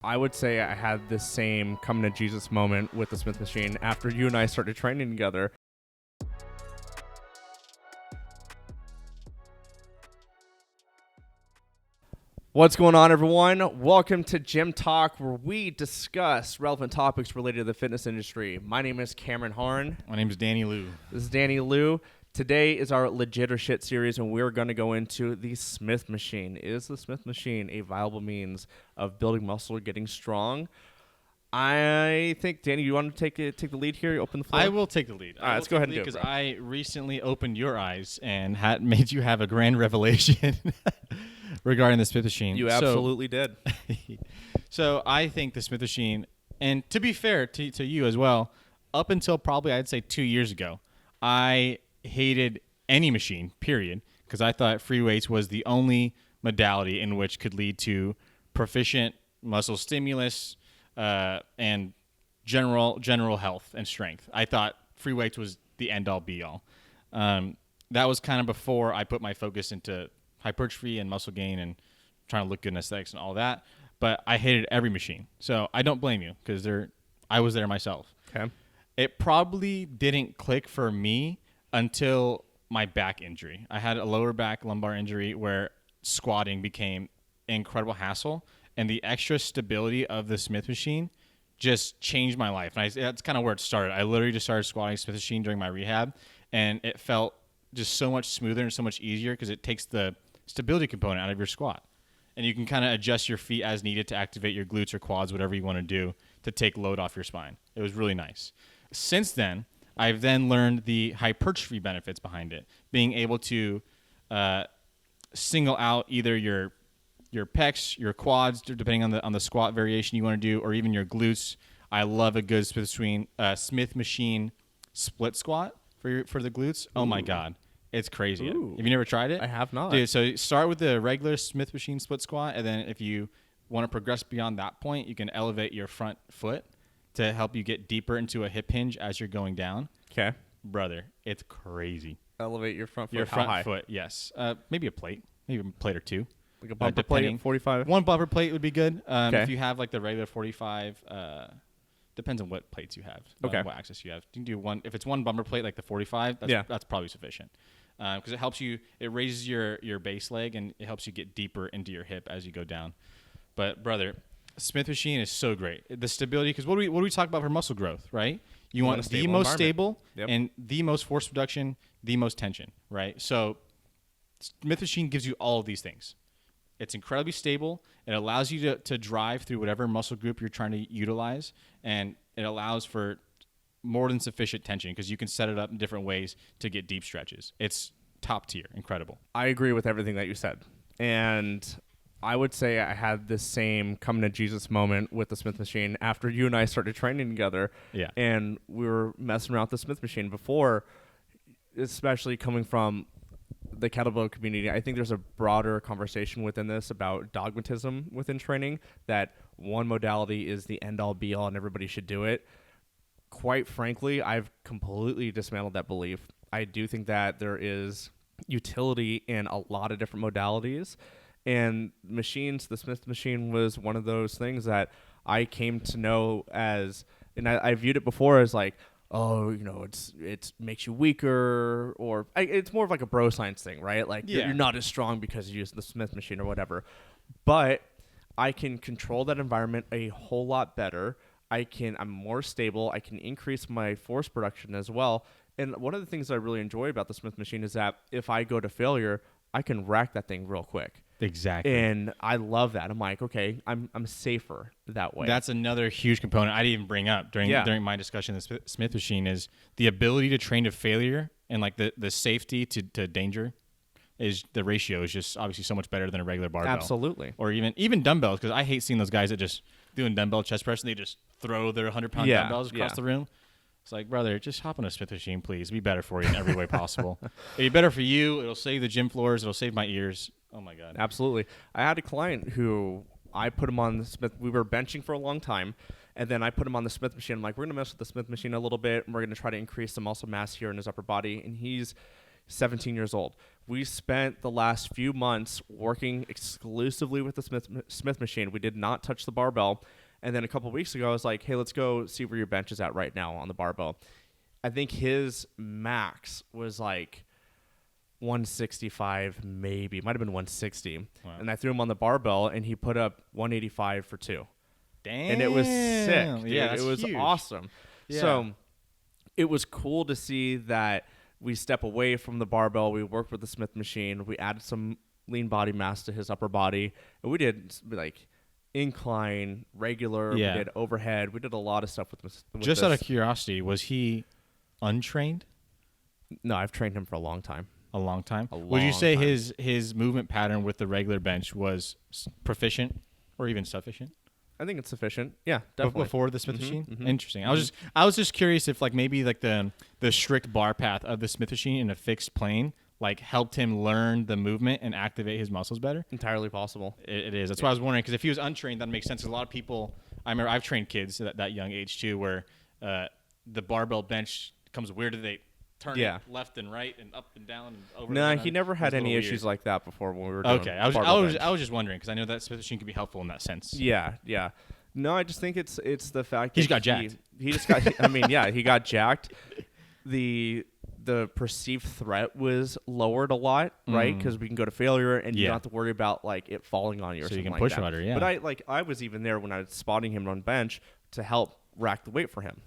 I would say I had this same coming to Jesus moment with the Smith machine after you and I started training together. What's going on, everyone? Welcome to Gym Talk, where we discuss relevant topics related to the fitness industry. My name is Cameron Harn. My name is Danny Liu. This is Danny Liu. Today is our Legit or Shit series, and we're going to go into the Smith machine. Is the Smith machine a viable means of building muscle or getting strong? I think, Danny, you want to take the lead here? Open the floor? I will take the lead. All right, let's go ahead and do it, because bro. I recently opened your eyes and made you have a grand revelation regarding the Smith machine. You absolutely did. So I think the Smith machine, and to be fair to you as well, up until probably I'd say 2 years ago, I hated any machine, period, because I thought free weights was the only modality in which could lead to proficient muscle stimulus and general health and strength. I thought free weights was the end-all, be-all. That was kind of before I put my focus into hypertrophy and muscle gain and trying to look good in aesthetics and all that. But I hated every machine. So I don't blame you because I was there myself. Okay. It probably didn't click for me until my back injury. I had a lower back lumbar injury where squatting became an incredible hassle, and the extra stability of the Smith machine just changed my life. And that's kind of where it started. I literally just started squatting Smith machine during my rehab, and it felt just so much smoother and so much easier because it takes the stability component out of your squat. And you can kind of adjust your feet as needed to activate your glutes or quads, whatever you want to do to take load off your spine. It was really nice. Since then, I've then learned the hypertrophy benefits behind it, being able to single out either your pecs, your quads, depending on the squat variation you want to do, or even your glutes. I love a good Smith machine split squat for the glutes. Oh my God, it's crazy. Ooh. Have you never tried it? I have not. Dude, so start with the regular Smith machine split squat, and then if you want to progress beyond that point, you can elevate your front foot to help you get deeper into a hip hinge as you're going down. Okay. Brother, it's crazy. Elevate your front foot. Your How front high? foot, yes. Maybe a plate or two. Like a bumper plate depending. at 45? One bumper plate would be good. Okay. If you have like the regular 45, depends on what plates you have. Okay. What access you have. You can do one. If it's one bumper plate like the 45, that's probably sufficient. Because it helps you. It raises your base leg and it helps you get deeper into your hip as you go down. But brother, Smith machine is so great. The stability, because what do we talk about for muscle growth, right? You want the most stable and the most force reduction, the most tension, right? So Smith machine gives you all of these things. It's incredibly stable. It allows you to drive through whatever muscle group you're trying to utilize, and it allows for more than sufficient tension because you can set it up in different ways to get deep stretches. It's top tier, incredible. I agree with everything that you said. And I would say I had this same coming to Jesus moment with the Smith machine after you and I started training together. Yeah. And we were messing around with the Smith machine before, especially coming from the kettlebell community. I think there's a broader conversation within this about dogmatism within training, that one modality is the end all be all and everybody should do it. Quite frankly, I've completely dismantled that belief. I do think that there is utility in a lot of different modalities. And machines, the Smith machine was one of those things that I came to know as, and I viewed it before as like, oh, it makes you weaker, or it's more of like a bro science thing, right? Like you're not as strong because you use the Smith machine or whatever. But I can control that environment a whole lot better. I'm more stable. I can increase my force production as well. And one of the things I really enjoy about the Smith machine is that if I go to failure, I can rack that thing real quick. Exactly. And I love that. I'm like, okay, I'm safer that way. That's another huge component I didn't even bring up during my discussion of the Smith machine is the ability to train to failure, and like the safety to danger is the ratio is just obviously so much better than a regular barbell. Absolutely. Or even dumbbells, because I hate seeing those guys that just doing dumbbell chest press and they just throw their 100-pound dumbbells across the room. It's like, brother, just hop on a Smith machine, please. It'll be better for you in every way possible. It'll be better for you. It'll save the gym floors. It'll save my ears. Oh, my God. Absolutely. I had a client who I put him on the Smith. We were benching for a long time, and then I put him on the Smith machine. I'm like, we're going to mess with the Smith machine a little bit, and we're going to try to increase the muscle mass here in his upper body. And he's 17 years old. We spent the last few months working exclusively with the Smith machine. We did not touch the barbell. And then a couple of weeks ago, I was like, hey, let's go see where your bench is at right now on the barbell. I think his max was like 165, maybe. It might have been 160. Wow. And I threw him on the barbell, and he put up 185 for 2. Damn. And it was sick, dude. Yeah, it was huge. awesome. Yeah. So it was cool to see that we step away from the barbell. We worked with the Smith machine. We added some lean body mass to his upper body. And we did like incline, regular. Yeah. We did overhead. We did a lot of stuff with Just this. out of curiosity, was he untrained? No, I've trained him for a long time. A long time? A long Would you say time. his movement pattern with the regular bench was proficient or even sufficient? I think it's sufficient. Yeah, definitely. Before the Smith machine? Mm-hmm. Interesting. I was just curious if like maybe like the strict bar path of the Smith machine in a fixed plane like helped him learn the movement and activate his muscles better. Entirely possible. It is. That's why I was wondering, because if he was untrained, that makes sense. A lot of people, I remember I've trained kids at that young age too, where the barbell bench comes weird. They turn it left and right and up and down and over. No, and he never had any issues like that before when we were doing Okay, barbell bench. I was just wondering because I know that Smith machine can be helpful in that sense. Yeah. No, I just think it's the fact He that just got jacked. He just got. I mean, yeah, he got jacked. The perceived threat was lowered a lot, right? Because we can go to failure, and you don't have to worry about like it falling on you or So something you can like push that. harder, yeah. But I was even there when I was spotting him on bench to help rack the weight for him,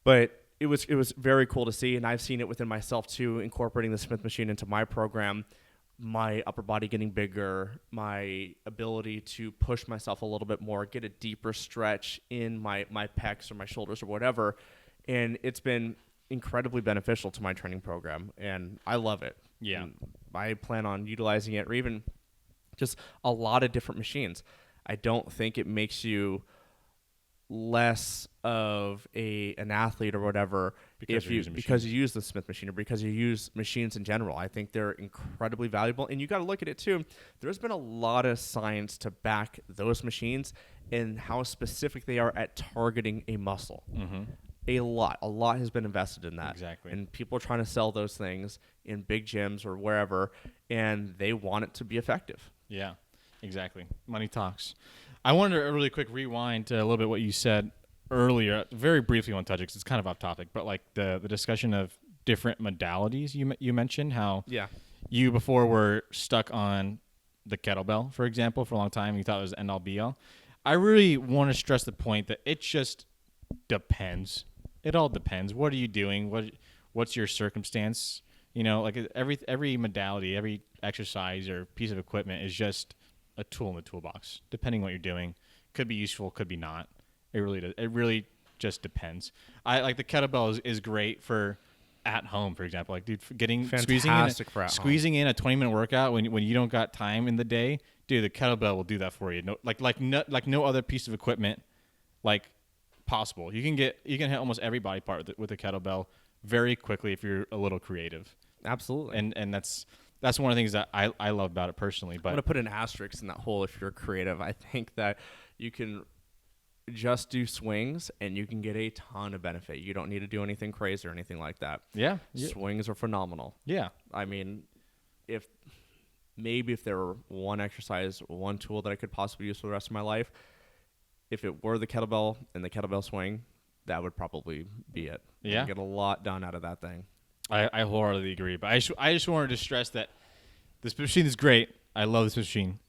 But it was very cool to see, and I've seen it within myself too, incorporating the Smith machine into my program. My upper body getting bigger, my ability to push myself a little bit more, get a deeper stretch in my pecs or my shoulders or whatever. And it's been incredibly beneficial to my training program, and I love it. Yeah. And I plan on utilizing it, or even just a lot of different machines. I don't think it makes you less of an athlete or whatever because you use the Smith machine or because you use machines in general. I think they're incredibly valuable, and you got to look at it too. There's been a lot of science to back those machines and how specific they are at targeting a muscle. Mm-hmm. A lot has been invested in that. Exactly. And people are trying to sell those things in big gyms or wherever, and they want it to be effective. Yeah, exactly. Money talks. I wanted to really quick rewind to a little bit what you said earlier. Very briefly want to touch it because it's kind of off topic, but like the discussion of different modalities you mentioned, how you before were stuck on the kettlebell, for example, for a long time. You thought it was end all be all. I really want to stress the point that it just depends. It all depends. What are you doing? What's your circumstance? Like every modality, every exercise or piece of equipment is just a tool in the toolbox. Depending what you're doing, could be useful, could be not. It really does. It really just depends. I like the kettlebell is great for at home, for example. Like, dude, squeezing in a 20-minute workout when you don't got time in the day, dude, the kettlebell will do that for you. No, like no other piece of equipment, like possible. You can hit almost every body part with a kettlebell very quickly if you're a little creative. Absolutely. And that's one of the things that I love about it personally. But I'm gonna put an asterisk in that hole if you're creative. I think that you can just do swings and you can get a ton of benefit. You don't need to do anything crazy or anything like that. Yeah. Swings are phenomenal. Yeah. I mean, if there were one exercise, one tool that I could possibly use for the rest of my life, if it were the kettlebell and the kettlebell swing, that would probably be it. Yeah. You get a lot done out of that thing. I wholeheartedly agree. But I just wanted to stress that this machine is great. I love this machine.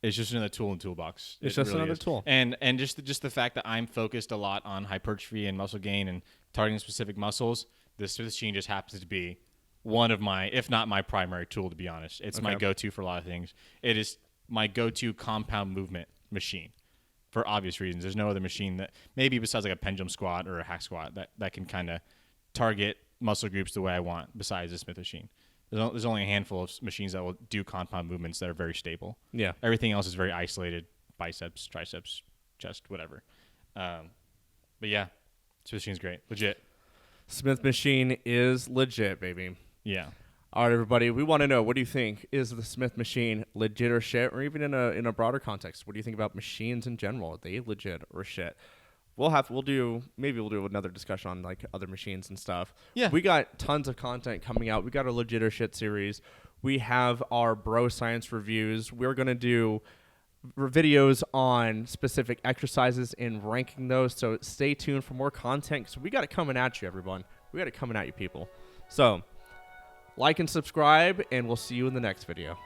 It's just another tool in the toolbox. It's just really another tool. And just the fact that I'm focused a lot on hypertrophy and muscle gain and targeting specific muscles, this machine just happens to be one of my, if not my primary tool, to be honest. It's my go-to for a lot of things. It is my go-to compound movement machine for obvious reasons. There's no other machine that, maybe besides like a pendulum squat or a hack squat, that can kind of target muscle groups the way I want besides the Smith machine. There's only a handful of machines that will do compound movements that are very stable. Yeah. Everything else is very isolated, biceps, triceps, chest, whatever. But yeah, Smith machine's great. Legit. Smith machine is legit, baby. Yeah. All right, everybody. We want to know, what do you think? Is the Smith machine legit or shit? Or even in a broader context, what do you think about machines in general? Are they legit or shit? we'll do another discussion on like other machines and stuff. Yeah. We got tons of content coming out. We got our legit or shit series. We have our bro science reviews. We're gonna do videos on specific exercises and ranking those. So stay tuned for more content because we got it coming at you, everyone. We got it coming at you, people. So like and subscribe, and we'll see you in the next video.